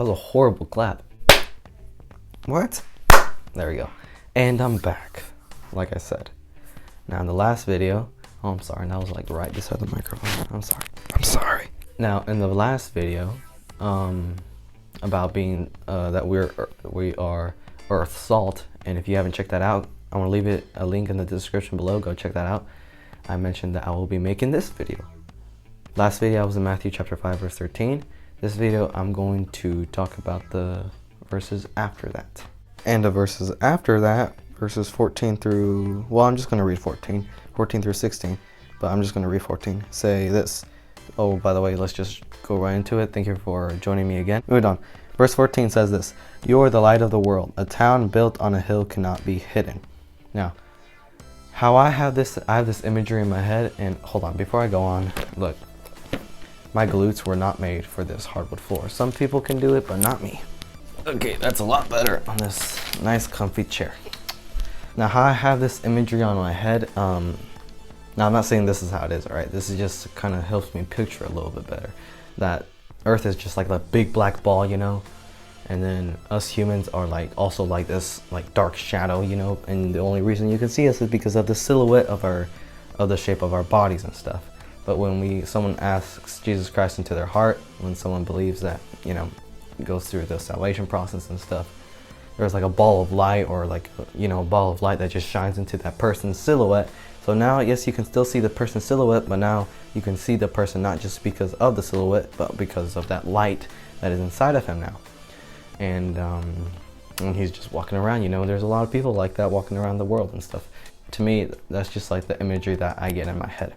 was a horrible clap. What? There we go. And I'm back, like I said. Now in the last video, oh, I'm sorry, that was like right beside the microphone. I'm sorry. Now in the last video, about being that we are Earth salt, and if you haven't checked that out, I'm gonna leave a link in the description below. Go check that out. I mentioned that I will be making this video. Last video I was in Matthew chapter 5 verse 13. This video I'm going to talk about the verses after that. And the verses after that, verses 14 through, well, I'm just going to read 14 through 16, but I'm just going to read 14. Say this. Oh, by the way, let's just go right into it. Thank you for joining me again. Moving on. Verse 14 says this: "You are the light of the world. A town built on a hill cannot be hidden." Now, how I have this imagery in my head, and hold on, before I go on, look, my glutes were not made for this hardwood floor. Some people can do it, but not me. Okay, that's a lot better on this nice comfy chair. Now, how I have this imagery on my head, now I'm not saying this is how it is, all right? This is just kind of helps me picture a little bit better. That Earth is just like a big black ball, you know? And then us humans are like also like this like dark shadow, you know? And the only reason you can see us is because of the silhouette of the shape of our bodies and stuff. But when someone asks Jesus Christ into their heart, when someone believes that, you know, goes through the salvation process and stuff, there's like a ball of light, or like, you know, a ball of light that just shines into that person's silhouette. So now, yes, you can still see the person's silhouette, but now you can see the person not just because of the silhouette, but because of that light that is inside of him now. And he's just walking around, you know. There's a lot of people like that walking around the world and stuff. To me, that's just like the imagery that I get in my head.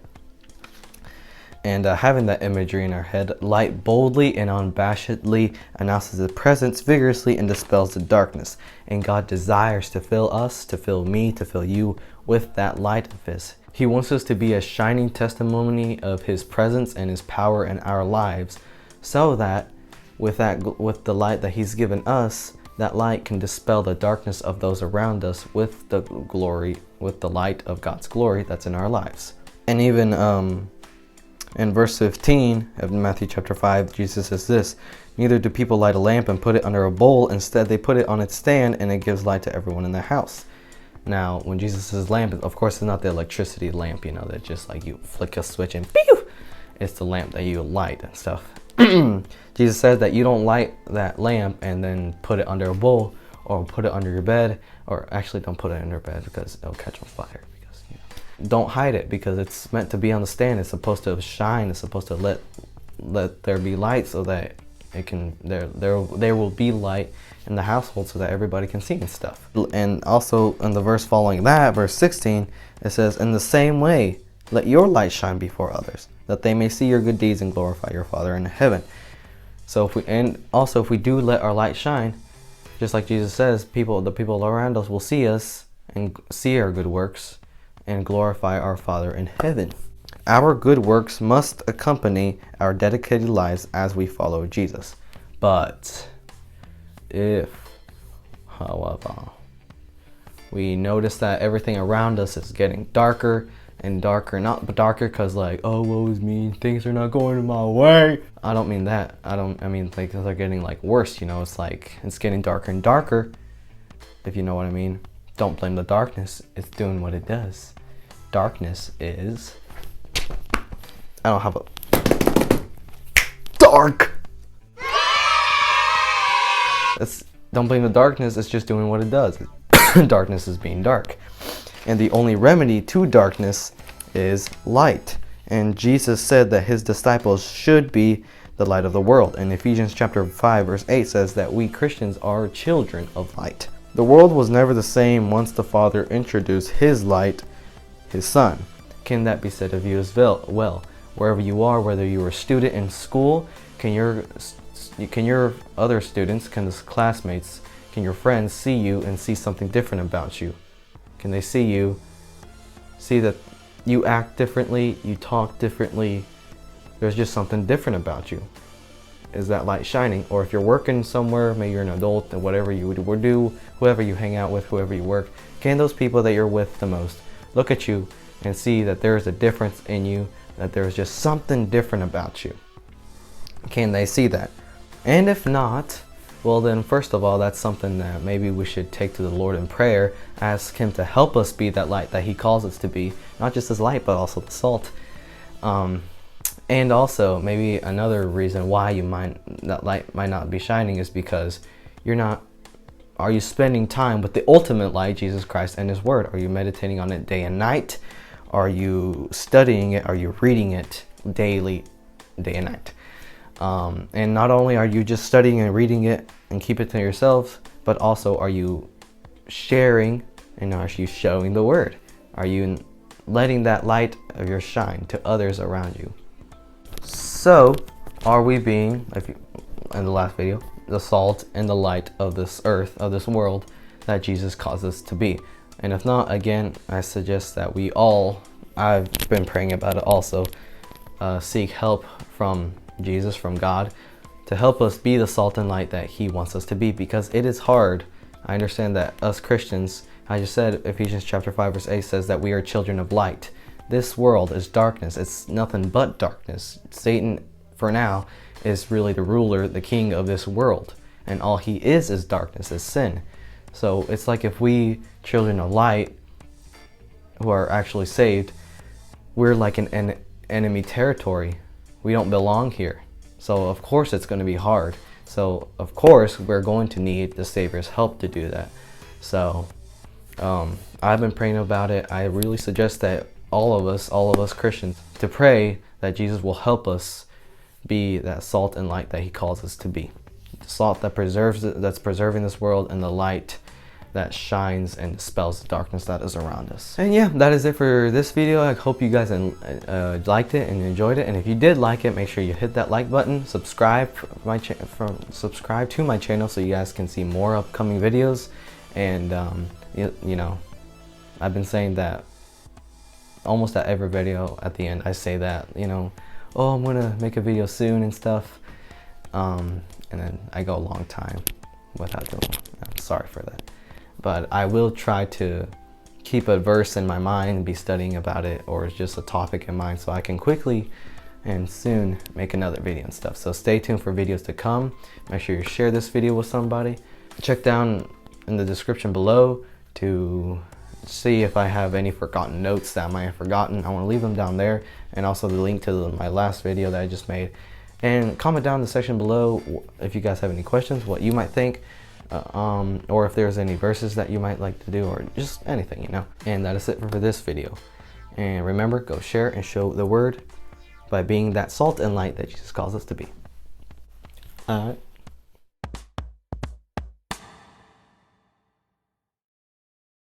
And having that imagery in our head, light boldly and unabashedly announces His presence vigorously and dispels the darkness. And God desires to fill us, to fill me, to fill you with that light of His. He wants us to be a shining testimony of His presence and His power in our lives, so that with the light that He's given us, that light can dispel the darkness of those around us with the glory, with the light of God's glory that's in our lives. And even in verse 15 of Matthew chapter 5, Jesus says this: "Neither do people light a lamp and put it under a bowl. Instead, they put it on its stand, and it gives light to everyone in the house." Now, when Jesus says lamp, of course, it's not the electricity lamp, you know, that just like you flick a switch and pew! It's the lamp that you light and stuff. Jesus says that you don't light that lamp and then put it under a bowl or put it under your bed, or actually don't put it under your bed because it'll catch on fire. Don't hide it, because it's meant to be on the stand. It's supposed to shine. It's supposed to let there be light, so that it can there will be light in the household, so that everybody can see and stuff. And also in the verse following that, verse 16, it says, "In the same way, let your light shine before others, that they may see your good deeds and glorify your Father in heaven." So if we do let our light shine, just like Jesus says, the people around us will see us and see our good works and glorify our Father in heaven. Our good works must accompany our dedicated lives as we follow Jesus. But if, however, we notice that everything around us is getting darker and darker, not darker because like, oh, woe is me, things are not going my way. I don't mean that. I mean like they're getting like worse, you know. It's like it's getting darker and darker, if you know what I mean. Don't blame the darkness. It's doing what it does. Darkness is... I don't have a... Dark! Don't blame the darkness. It's just doing what it does. Darkness is being dark. And the only remedy to darkness is light. And Jesus said that His disciples should be the light of the world. And Ephesians chapter 5 verse 8 says that we Christians are children of light. The world was never the same once the Father introduced His light, His Son. Can that be said of you as well? Wherever you are, whether you are a student in school, can your other students, can the classmates, can your friends see you and see something different about you? Can they see that you act differently, you talk differently, there's just something different about you? Is that light shining? Or if you're working somewhere, maybe you're an adult, and whatever you would do, whoever you hang out with, whoever you work, can those people that you're with the most look at you and see that there's a difference in you, that there's just something different about you? Can they see that? And if not, Well then, first of all, that's something that maybe we should take to the Lord in prayer, ask Him to help us be that light that He calls us to be, not just as light, but also the salt. And also, maybe another reason why that light might not be shining is because are you spending time with the ultimate light, Jesus Christ and His Word? Are you meditating on it day and night? Are you studying it? Are you reading it daily, day and night? And not only are you just studying and reading it and keep it to yourselves, but also are you sharing and are you showing the Word? Are you letting that light of yours shine to others around you? So, are we being, in the last video, the salt and the light of this earth, of this world that Jesus calls us to be? And if not, again, I suggest that we all, I've been praying about it also, seek help from Jesus, from God, to help us be the salt and light that He wants us to be, because it is hard. I understand that us Christians, I just said Ephesians chapter 5 verse 8 says that we are children of light. This world is darkness. It's nothing but darkness. Satan, for now, is really the ruler, the king of this world. And all he is darkness, is sin. So it's like if we, children of light, who are actually saved, we're like an enemy territory. We don't belong here. So of course it's going to be hard. So of course we're going to need the Savior's help to do that. So I've been praying about it. I really suggest that all of us Christians, to pray that Jesus will help us be that salt and light that He calls us to be. The salt that that's preserving this world, and the light that shines and dispels the darkness that is around us. And yeah, that is it for this video. I hope you guys liked it and enjoyed it. And if you did like it, make sure you hit that like button, subscribe to my channel so you guys can see more upcoming videos. And you know, I've been saying that almost at every video at the end. I say that, you know, oh, I'm gonna make a video soon and stuff, and then I go a long time without doing it. I'm sorry for that, but I will try to keep a verse in my mind and be studying about it, or just a topic in mind, so I can quickly and soon make another video and stuff. So stay tuned for videos to come. Make sure you share this video with somebody. Check down in the description below to see if I have any forgotten notes that I might have forgotten. I want to leave them down there, and also the link to my last video that I just made. And comment down in the section below if you guys have any questions, what you might think, or if there's any verses that you might like to do, or just anything, you know. And that is it for this video. And remember, go share and show the Word by being that salt and light that Jesus calls us to be. Alright.